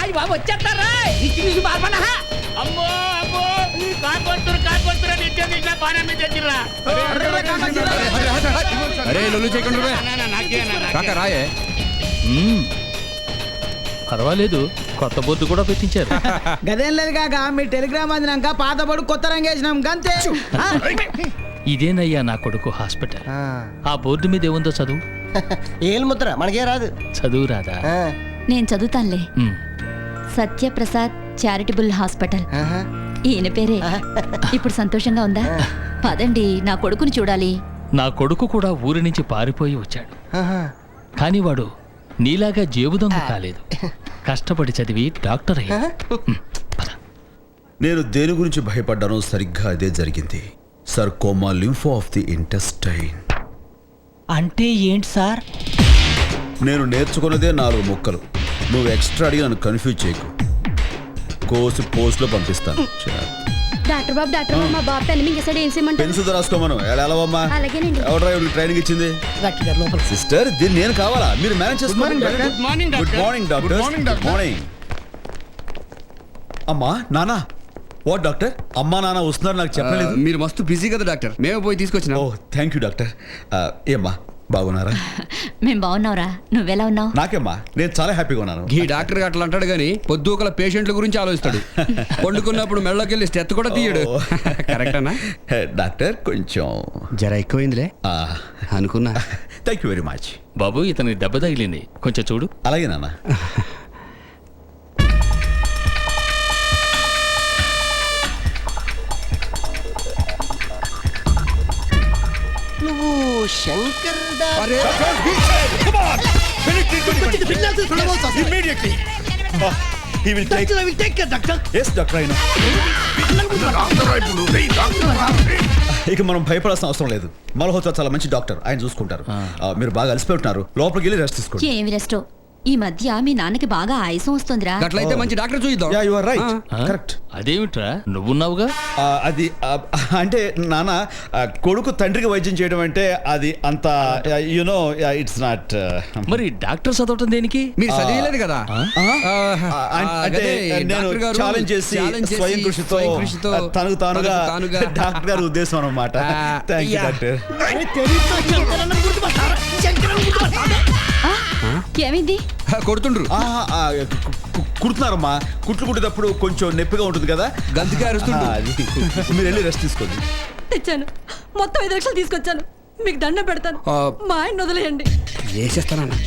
అయ్యి బాబు వచ్చేస్తారా చూసి బాధపడా అమ్మో అమ్మో కాకొడుతురు నిత్యం బాగా మీద తెచ్చిర్రా అరే లొల్లు చేయకుండా కాక రాయే. పర్వాలేదు, కొత్త బొద్దు కూడా పెట్టించారు. గదేం లేదు కాక, మీ టెలిగ్రామ్ అందినాక పాత బడు కొత్త రంగేసినాం గంతే. ఇదేనయ్యా నా కొడుకు హాస్పిటల్. ఆ బోర్డు మీద ఏముందో చదువు. ఏలు ముద్ర మనకే రాదు. చదువు రాదా? నేను చదువుతానులే. సత్యప్రసాద్ చారిటబుల్ హాస్పిటల్ ఈయన పేరే. ఇప్పుడు సంతోషంగా ఉందా? పదండి, నా కొడుకుని చూడాలి. నా కొడుకు కూడా ఊరి నుంచి పారిపోయి వచ్చాడు. కానీ వాడు నీలాగా జేబు దొంగ కాలేదు. కష్టపడి చదివి డాక్టర్ అయ్యాడు. నేను దేని గురించి భయపడ్డానో సరిగ్గా అదే జరిగింది. Sarcoma lympho of the intestine. అంటే ఏంటి సార్? నేను నేర్చుకున్నదే 4 ముక్కలు. నువ్వు ఎక్స్ట్రా అడిగి నన్ను కన్ఫ్యూజ్ చేయకు. కోసి పోస్ట్లో పంపిస్తాను. డాక్టర్ బాబు మా బాబు పెన్ మింగేసాడు, ఏం చేయమంటారు? పెన్సిల్తో రాసుకోమను. ఎలావమ్మా? అలాగేనండి. ఎవరు డ్రైవర్ ట్రైనింగ్ ఇచ్చింది? సిస్టర్, దీన్ని నేను కావాలా? మీరు మేనేజ్ చేసుకోండి. Good morning good morning doctor. Good morning. అమ్మా నాన్న. What doctor? అమ్మా నాన్న వస్తున్నారు నాకు చెప్పలేదు. మీరు మస్తు బిజీ కదా డాక్టర్, మేము పోయి తీసుకొచ్చినా. ఓ థ్యాంక్ యూ డాక్టర్. ఏమ్మా బాగున్నారా? మేం బాగున్నావురా, నువ్వెలా ఉన్నావు? నాకేమ్మా, నేను చాలా హ్యాపీగా ఉన్నాను. ఈ డాక్టర్ అట్లా అంటాడు కానీ పొద్దుకల పేషెంట్ల గురించి ఆలోచిస్తాడు. పండుకున్నప్పుడు మెళ్ళకి వెళ్ళి స్టెత్ కూడా తీయడు. కరెక్టేనా డాక్టర్? కొంచెం జర ఎక్కువైందిలే అనుకున్నా. Thank you very much. బాబు, ఇతని దెబ్బ తగిలింది, కొంచెం చూడు. అలాగే నాన్న. నువ్వు శంకర్ ఇక మనం భయపడాల్సిన అవసరం లేదు. మల్హోత్రా చాలా మంచి డాక్టర్, ఆయన చూసుకుంటారు. మీరు బాగా అలసిపోతున్నారు, లోపలికి వెళ్ళి రెస్ట్ తీసుకోండి. ఏమి రెస్టో? ఈ మధ్య మీ నాన్నకి బాగా ఆయాసం వస్తుందిరా. అట్లయితే మంచి డాక్టర్ చూద్దాం. Yeah you are right. Correct. అదేమిట్రా నువ్వున్నావుగా? అది అంటే నాన్న, కొడుకు తండ్రికి వైద్యం చేయడం అంటే అది అంత యునో ఇట్స్ నాట్. మరి డాక్టర్ చదవటం దేనికి? మీరు చదివలేదు కదా. అంటే నేను ఛాలెంజ్ చేసి స్వయం కృషితో తనకు తానుగా డాక్టర్ గారి ఉద్దేశం అన్నమాట. Thank you doctor. ఏమైంది? కొడుతుండ్రు. కుడుతున్నారమ్మా. కుట్లు కుట్టేటప్పుడు కొంచెం నొప్పిగా ఉంటుంది కదా, గంతికి అరుస్తుండ్రు. మీరు వెళ్ళి రెస్ట్ తీసుకోండి. తెచ్చాను, మొత్తం 5 లక్షలు తీసుకొచ్చాను. మీకు దండం పెడతాను, మా ఆయన వదిలేయండి. వేసేస్తానన్నా.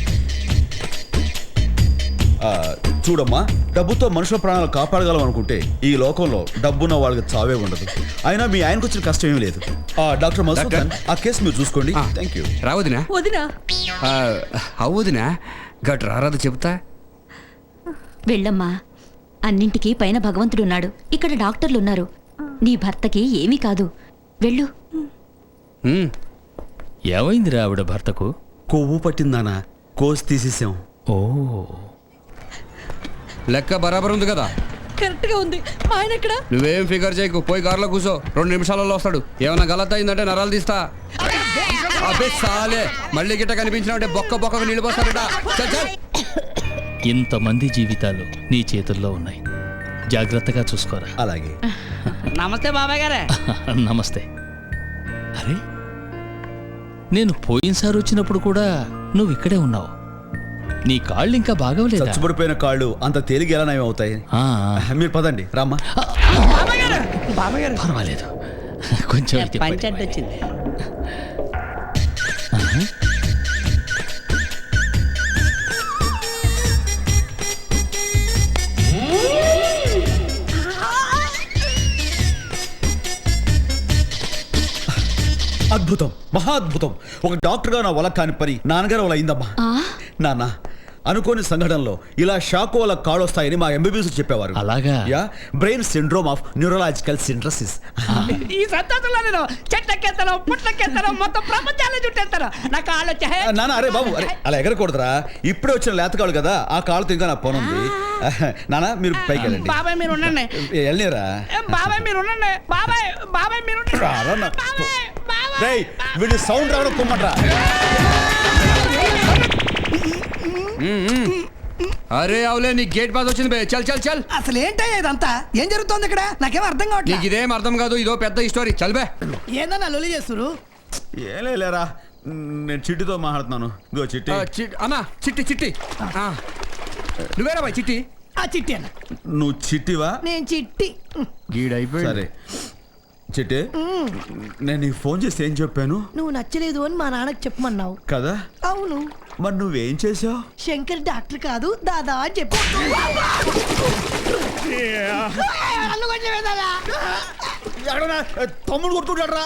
చూడమ్మా, డబ్బుతో మనుషుల ప్రాణాలు కాపాడగలం అనుకుంటే ఈ లోకంలో డబ్బున్న వాళ్ళకి చావే ఉండదు. అయినా మీ ఆయనకు వచ్చిన కష్టం ఏమీ లేదు. డాక్టర్ మధుసూదన్, ఆ కేసు మీరు చూసుకోండి. Thank you. రావదినా? వదినా అవుదినా? గట్ రారాదు చెబుతా. వెళ్ళమ్మా, అన్నింటికీ పైన భగవంతుడున్నాడు, ఇక్కడ డాక్టర్లు ఉన్నారు. నీ భర్తకి ఏమీ కాదు, వెళ్ళు. ఏమైందిరా ఆవిడ భర్తకు? కొవ్వు పట్టిందానా, కోసి తీసేసాం. ఓ, లెక్క బరాబర్ ఉంది కదా? కరెక్ట్ గా ఉంది. మా ఆయన ఎక్కడ? నువ్వేం ఫిగర్ చేయకు, పోయి కారులో కూర్చో. 2 నిమిషాలలో వస్తాడు. ఏమన్నా గలత్ అయిందంటే నరాలు తీస్తా. అబ్బే సాలే, మళ్ళీ గిట్ట కనిపించినావంటే బొక్కకు నీళ్ళు పోస్తాడట. ఇంతమంది జీవితాలు నీ చేతుల్లో ఉన్నాయి, జాగ్రత్తగా చూసుకోరా. అలాగే. నమస్తే బాబాయ్ గారే. నమస్తే. అరే, నేను పోయినసారి వచ్చినప్పుడు కూడా నువ్వు ఇక్కడే ఉన్నావు. నీ కాళ్ళు ఇంకా బాగోలేదా? చచ్చిపడిపోయిన కాళ్ళు అంత తేలిక ఎలా నయం అవుతాయి? మీరు పదండి, రామ్మా. పర్వాలేదు, కొంచెం పంచండి వచ్చింది. అద్భుతం, మహాద్భుతం. ఒక డాక్టర్ గా నా వల్ల కాని పని నాన్నగారు వల్ల అయిందమ్మా. నాన్న, అనుకోని సంఘటనలో ఇలా షాక్ వల్ల కాళ్ళు వస్తాయని మా ఎంబీబీఎస్ చెప్పేవారు. అలాగా? Yeah, brain syndrome of neurological సిండ్రోసిస్. ఈ సంతోషంలో నేను చెట్లకెత్తాను, పుట్లకెత్తాను, మొత్తం ప్రపంచాన్ని చుట్టేస్తాను. నా కాళ్ళు వచ్చాయి. నాన్న, అరే బాబు, అరే అలా ఎగరకూడదురా. ఇప్పుడే వచ్చిన లేత కాళ్ళు కదా, ఆ కాళ్ళతో ఇంకా నా పని ఉంది. నాన్న, మీరు పైకి వెళ్ళండి. బాబాయ్ మీరు ఉండండి. వెళ్ళిరా. బాబాయ్ మీరు ఉండండి. బాబాయ్ మీరు వీడి సౌండ్ రావడం పొమ్మట్రా. అరే అవులే నీ గేట్ పాస్ వచ్చింది బే చల్ చల్ చల్. అసలు ఏంటయ్యా ఇదంతా ఏం జరుగుతోంది ఇక్కడ నాకేం అర్థం నీకు కావట్లేదు ఇదేం అర్థం కాదు, ఇదో పెద్ద స్టోరీ చల్ బే. ఏందన్నా లొలి చేస్తురు ఏం లేరా, నేను చిట్టితో మాట్లాడుతున్నాను. ఇదిగో చిట్టి. అన్నా చిట్టి చిట్టి నువ్వేరా బాయ్ చిట్టి. ఆ చిట్టి అన్న నువ్వు చిట్టివా? నేను చిట్టి గీడైపోయి సరే చిట్టి, నేను నీకు ఫోన్ చేసి ఏం చెప్పాను నువ్వు నచ్చలేదు అని మా నాన్నకి చెప్పమన్నావు కదా? అవును. మరి నువ్వేం చేసావు? శంకర్ డాక్టర్ కాదు దాదా అని చెప్పు. తమ్ముడు కొడుతుంటాడు రా.